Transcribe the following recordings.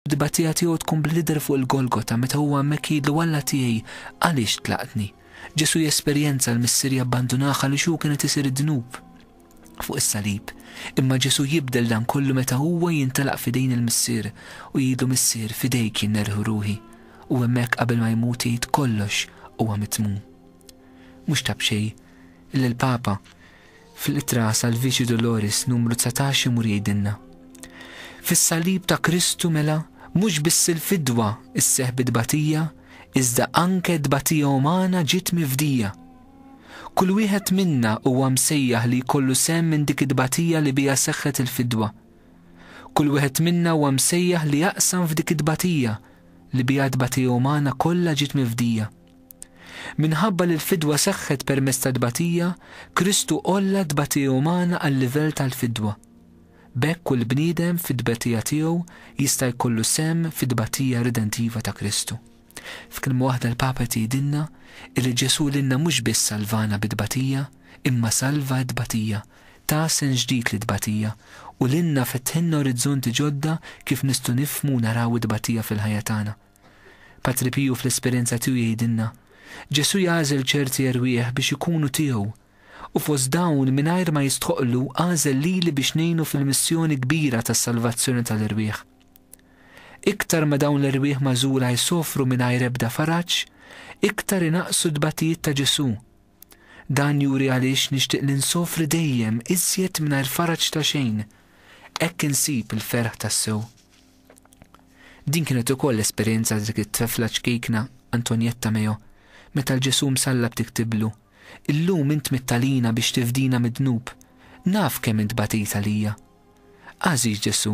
d-batija tiegħu tkun bl-lider fuq il-Golgota meta huwa hemmhekk jgħidlu Alla tiegħi għaliex tlaqtni. Ġesu jesperjenza l-missier jabbandunaha li xu kienet isir id-dnub fuq is-salib. Imma Ġesu jibdel dan kollu meta huwa jintelaq fidejn il-missier u jgħidu missier fidejk jien nerħu ruħi. U hemmhekk qabel ma jmut jgħid kollox huwa mitmum. Mhux tab xejn illi l-Papa fil-ittra Salvifici Doloris numru 19 imur jgħidilna. Fis-salib ta' Kristu mela mhux biss il-fidwa isseħ bid-dbatija, iżda anke d-batija umana ġiet mifdija. Kull wieħed minna huwa msejjaħ li jkollu sehem minn dik id-dbatija li biha seħħet il-fidwa. Kull wieħed minna huwa msejjaħ li jaqsam f'dik id-dbatija li biha d-batija umana kollha ġiet mifdija. Minħabba li l-fidwa seħħet permezz ta' d-batija, Kristu qolla d-batija umana għal-livell tal-fidwa. Bekk kull bniedem fid-dbatija tiegħu jista' jkollu sehem fid-dbatija redentiva ta' Kristu. F'kelma waħda l-Papa tgħidilna li Ġesu lilna mhux biss salvana bid-dbatija, imma salva d-dbatija, ta' sen ġdid li d-dbatija u lilna fetħilna orizzonti ġodda kif nistgħu nifhmu naraw id-dbatija fil-ħajja tagħna. Patri Piju fl-esperjenza tiegħu jgħidilna Ġesu jagħżel ċerti erwieħ biex ikunu tiegħu u fost dawn mingħajr ma jistħoqlu għażel lili biex ngħinu fil-missjoni kbira tas-salvazzjoni tal-irwieħ. Iktar ma dawn l-irwieħ magħżula jsofru mingħajr ebda faraġġ, iktar inaqsu d-batijiet ta' Ġesu. Dan juri għaliex nixtieq li nsofri dejjem iżjed mingħajr faraġġ ta' xejn, hekk insib il-ferħ tas-sew. Din kienet ukoll l-esperjenza dik it-tifla ċkejkna Antonietta Meo meta l-Ġesu msallab tiktiblu Illum int mittalina biex tifdina mid-dnub, naf kemm int batita lija. Għażiż Ġesu,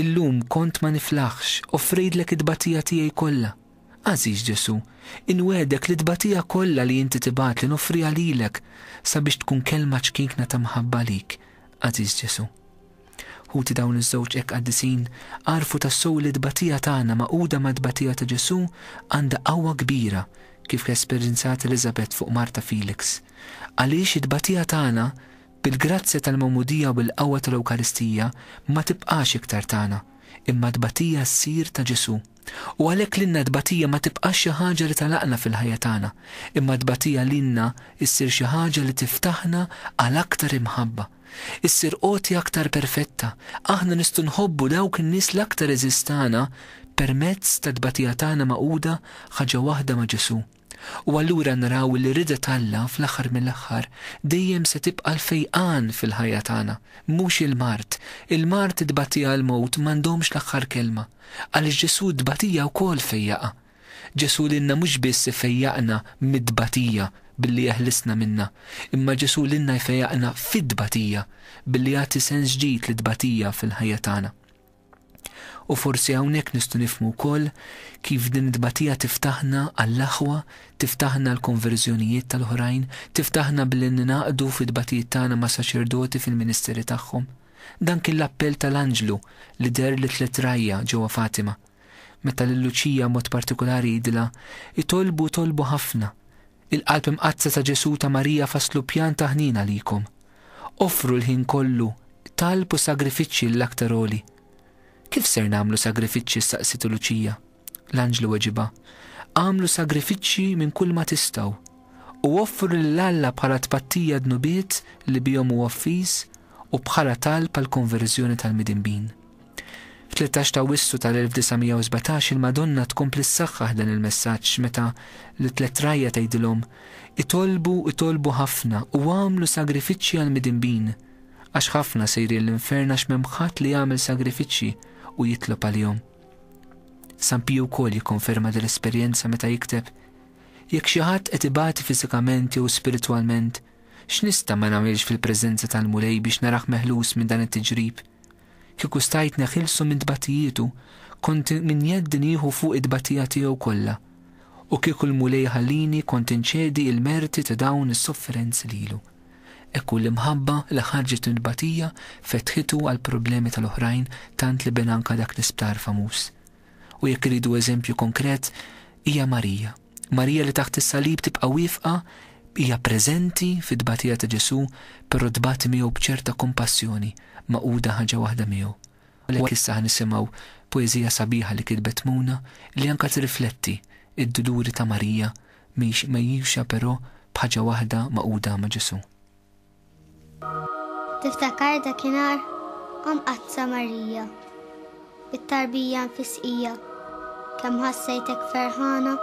illum kont ma niflaħx, offrejdlek id-batija tiegħi kollha. Għażiż Ġesu, inwedek li d-batija kollha li inti tibgħat li noffriha lilek sabiex tkun kelma ċkikna ta' mħabba lik. Għażiż Ġesu. Ħuti dawn iż-żewġ hekk qaddisin għarfu tas-sew li d-batija tagħna maquda ma' d-batija ta' Ġesu għandha qawwa kbira kif esperjenzat Elizabeth fuq Marta Felix. Għaliex id-batija tagħna bil-grazzja tal-Mawmudija u bil-qawwa tal-Ewkaristija ma tibqax iktar tagħna, imma d-batija ssir ta' Ġesu. U għalhekk lilna d-batija ma tibqax xi ħaġa li talaqna fil-ħajja tagħna, imma d-batija lilna issir xi ħaġa li tiftaħna għal aktar imħabba. Issir qoti aktar perfetta, aħna nistgħu nħobbu dawk in-nies l-aktar eżistana permezz ta' d-batija tagħna maquda ħaġa waħda ma' Ġesu. U allura naraw li rida Alla fl-aħħar mill-aħħar dejjem se tibqa' l-fejqan fil-ħajja tagħna, mhux il-mart. Il-mart id-batija l-mowt m'għandhomx l-aħħar kelma, għaliex Ġesu d-batija wkoll fejjaqa. Ġesu lilna mhux biss ifejjaqna mid-batija billi jeħlisna minna, imma Ġesu lilna jfejjaqna fid-batija billi jagħti sens ġdid lid-batija fil-ħajja tagħna. U forsi hawnhekk nistgħu nifhmu wkoll kif din id-batija tiftaħna għall-aħwa, tiftaħna l-konverżjonijiet tal-oħrajn, tiftaħna billi ninaqdu fid-batijiet tagħna ma' saċerdoti fil-ministeri tagħhom. Dan kien l-appell tal-Anġlu li der li tliet rajja ġewwa Fatima. Meta lil Luċija mod partikolari jgħidilha itolbu ħafna. Il-qalb imqazza ta' Ġesu ta' Marija faslu pjan ta' ħnina għalikom. Offru l-ħin kollu, talbu sagrifiċċji l-aktar għoli. Kif ser nagħmlu sagrifiċċji staqsitu Luċija? L-Anġlu weġiba, għamlu sagrifiċċji minn kull ma tistgħu u offru lill-Alla bħala tpattija dnubiet li bihom huwa offis u bħala talb għall konverżjoni tal-midinbin. F'13 ta' Wissu tal-1917 il-Madonna tkompli ssaħħaħ dan il-messaġġ meta li tliet rajja tgħidilhom itolbu ħafna u għamlu sagrifiċċji għall-midinbin għax ħafna sejrin l-infern għax m'hemm ħadd li jagħmel sagrifiċċji u jitlob għalihom. San Piju wkoll jikkonferma din l-esperjenza meta jikteb jekk xi ħadd qed ibati fiżikament jew spiritwalment, x'nista' ma nagħmilx fil-preżenza tal-mulej biex narah meħlus minn dan it-tiġrib. Kieku stajt neħilsu minn tbatijietu, kont min jeddi nieħu fuq id-batija tiegħu kollha. U kieku l-mulej ħallini kont inċedi il-merti ta' dawn is-sofferenzi lilu. Ekku l-imħabba li ħarġet il-batija fetħitu għal problemi tal-oħrajn tant li ben anka dak l-isptar famuż. U jekk iridu eżempju konkret, hija Marija. Marija li taħt is-salib tibqa' wieqfa hija preżenti fid-dbatija ta' Ġesu, però tbati miegħu b'ċerta kompassjoni maquda ħaġa waħda miegħu. Għalhekk issa ħanisimgħu Poeżija sabiħa li kitbet Muna li anka tirrifletti id-duluri ta' Marija mejjuxa però b'ħaġa waħda maquda ma' Ġesu. Tiftakar dakinhar Qazza Marija bit-tarbija nfisqija kemm ħassejtek ferħana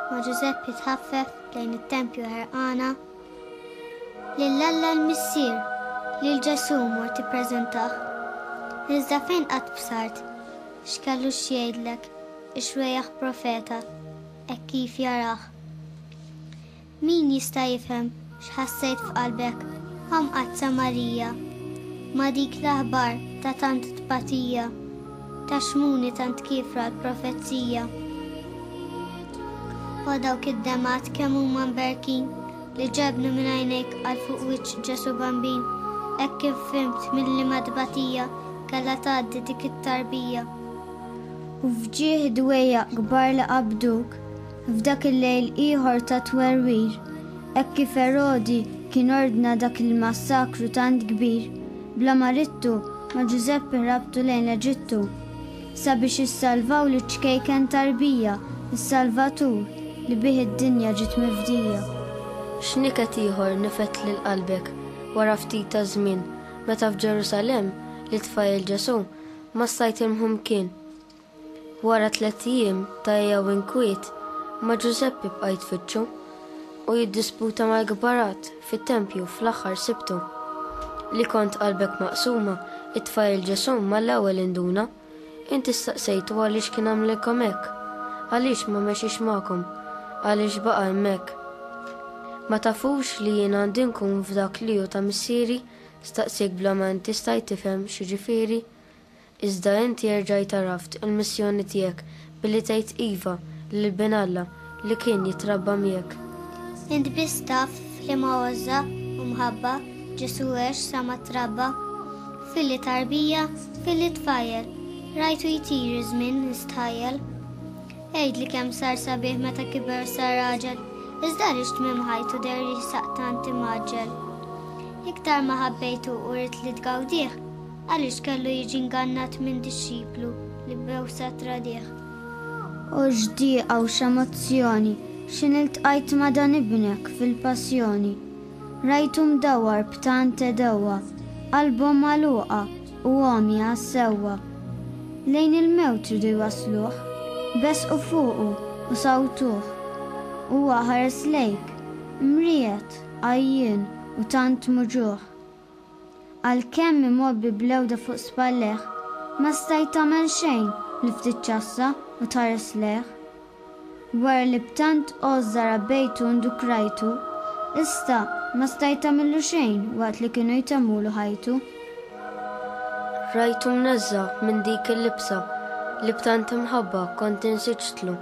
ma' Ġużeppi tħaffef lejn it-tempju ħerqana lill-Alla l-missier lil Ġesu mor tippreżentah. Iżda fejn qatt b'sart x'kellu x'jgħidlek ix-xwejjaħ profeta hekk kif jarah. Min jista' jifhem x'ħassejt f'qalbek Qazza Marija ma' dik l-aħbar ta' tant tbatija ta' xmuni tant kifra l-profezzija. U dawk id-demat kemm huma mberkin li ġebnu minn għajnejk għal fuq wiċċ Ġesu bambin hekk kif fimt mill-liema tbatija kellha tgħaddi dik it-tarbija. U fġieħ dwejja kbar li qabduk f'dak il-lejl ieħor ta' twerwir hekk kif Erodi kien ordna dak il-massakru tant kbir bla marittu ma' Ġużeppi rabtu lejn l-Eġittu sabiex issalvaw li ċkejken tarbija is-Salvatur li bih id-dinja ġiet mifdija. X'niket ieħor nifet lil qalbek wara ftit ta' żmien meta f'Ġerusalemm li tfajjel Ġesu ma stajt imhom kien. Wara 3 ijiem ta' jew inkwiet ma' Ġużeppi bqajt fitxu u jiddisputa mal-gbarat fit-tempju fl-aħħar sibtu. Li kont qalbek maqsuma it-tfajjel Ġesu mal-ewwel induna. Inti staqsejtu għaliex kien għamlilkom hekk, għaliex ma mexiex magħkom, għaliex baqa' hemmhekk. Ma tafux li jien għandi nkun f'dak li hu ta' missieri staqsik bla ma inti stajt tifhem x'jiġifieri. Iżda inti jerġgħet raft il-missjoni tiegħek billi tgħid iva lil Binalla li kien jitrabba miegħek. Int biss taf f'liema għoża u mħabba Ġesu għex sa ma trabba fil-li tarbija fil-li tfajjel rajtu jtiri żmien nistħajjel. Għejdli kemm sar sabiħ meta kiber sar raġel iżda rix tmiem ħajtu der saqtant imaġġel. Iktar ma ħabbejtu u rrid li tgawdih għaliex kellu jiġi ngannat minn dixxiplu li bewsa tradih. U x'dieqa u x'emozzjoni x'iniltqajt ma' dan ibnek fil-passjoni. Rajtu mdawwar b'tant edewwa, qalbu magħluqa u għomja sewwa. Lejn il-mewt ridu jwasluh, besqu fuqu u sawtuh. Huwa ħares lejk, mriet, għajjien u tant muġuh. Għalkemm imobbi blewda fuq spalleħ, ma stajt tagħmel xejn li ftit ċassa u tħares leħ. Wara li b'tant għożza rabbejtu ndukrajtu, issa ma stajt tagħmillu xejn waqt li kienu jtemmulu ħajtu. Rajtu mneżza minn dik il-libsa li b'tant imħabba kont insiġtlu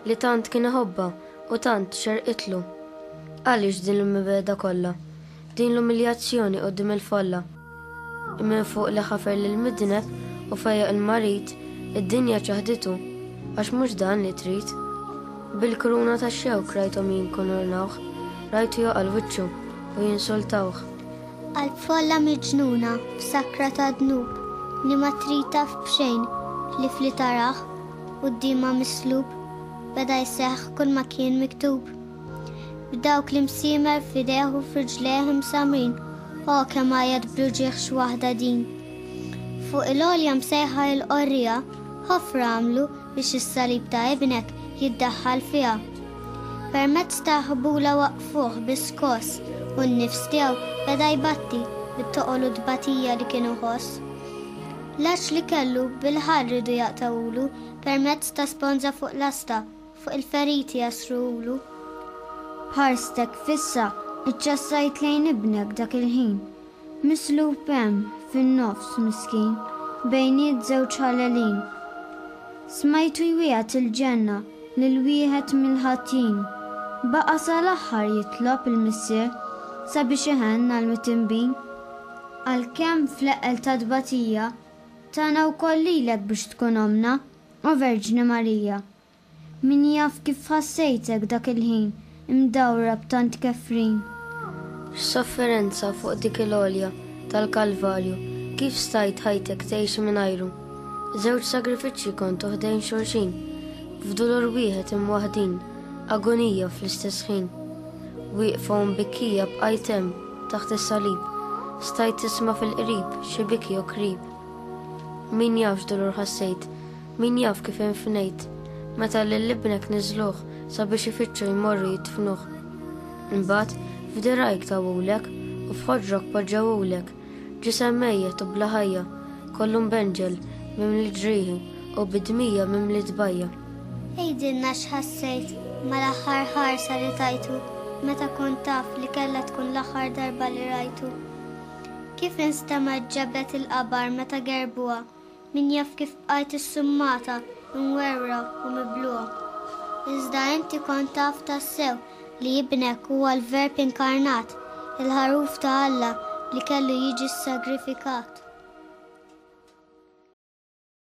li tant kien iħobba u tant xerqitlu. Għaliex din l-mibeda kollha, din l-umiljazzjoni qudiem il-folla. Minn fuq li ħafer lil midneb u fejjaq il-marit id-dinja ċaħditu għax mhux dan li trid. Bil-kruna tax-xewk rajthom jinkunurnawh, rajtu joqal wiċċu u jinsultawh. Għal-folla miġnuna f'sakra ta' dnub li ma trid taf b'xejn li fli taraħ u d-dima mislub beda jseħħ kull ma kien miktub. B'dawk li msimer f'idejh u f'riġlejh imsamrin o kemm għajad bluġieħ x'waħda din. Fuq il-għolja msejħa l-qorrija ħofra għamlu biex is-salib ta' ibnek jiddaħħal fiha. Permezz ta' ħbula waqfuh biskos u n-nifs tiegħu beda jbatti bit-toqol u tbatija li kienu ħoss. Lax li kellu bil-ħarridu jaqtawulu permezz ta' sponza fuq l-asta fuq il-feriti jasruulu. Bħarstek fissa iċċassajt lejn ibnek dak il-ħin. Mislub hemm fin-nofs miskin bejniet żewġ ħalelin. Smajtu jwieqat il-ġenna lil wieħed mill-ħatin. Baqa sal-aħħar jitlob il-missier sabiex iħenn għal-mitimbin. Għalkemm fl-eqel ta' tbatija tana wkoll lilek biex tkun omna u Verġni Marija. Min jaf kif ħassejtek dak il-ħin imdawra b'tant kefrin. X'sofferenza fuq dik il-għolja tal-Kalvarju kif stajt ħajtek tgħix mingħajru. Żewġ sagrifiċċji kontu ħdejn xulxin, f'dolor wieħed imwaħdin, agonija fl-istess ħin. Wieqfa mbikkija b'qajtem taħt is-salib, stajt tisma' fil-qrib xi biki u krib. Min jaf x'dolor ħassejt, min jaf kif infnejt, meta lil-libnek niżluh sabiex ifittxu jmorru jitfnuh. Imbagħad f'dirajk tawulek u f'ħoġrok poġġawulek, ġisem mejjet u bla ħajja, kollu mbenġel mimli ġrieħi u bidmija mimli tbajja. Ejdilna x'ħassejt mal-aħħar ħarsa li tajtu meta kont taf li kellha tkun l-aħħar darba li rajtu. Kif instamat ġablet il-qabar meta gerbuha, min jaf kif bqajt is-summata mwerra u mibluha. Iżda inti kont taf tassew li ibnek huwa l-Verb inkarnat, il-ħaruf ta' Alla li kellu jiġi sagrifikat.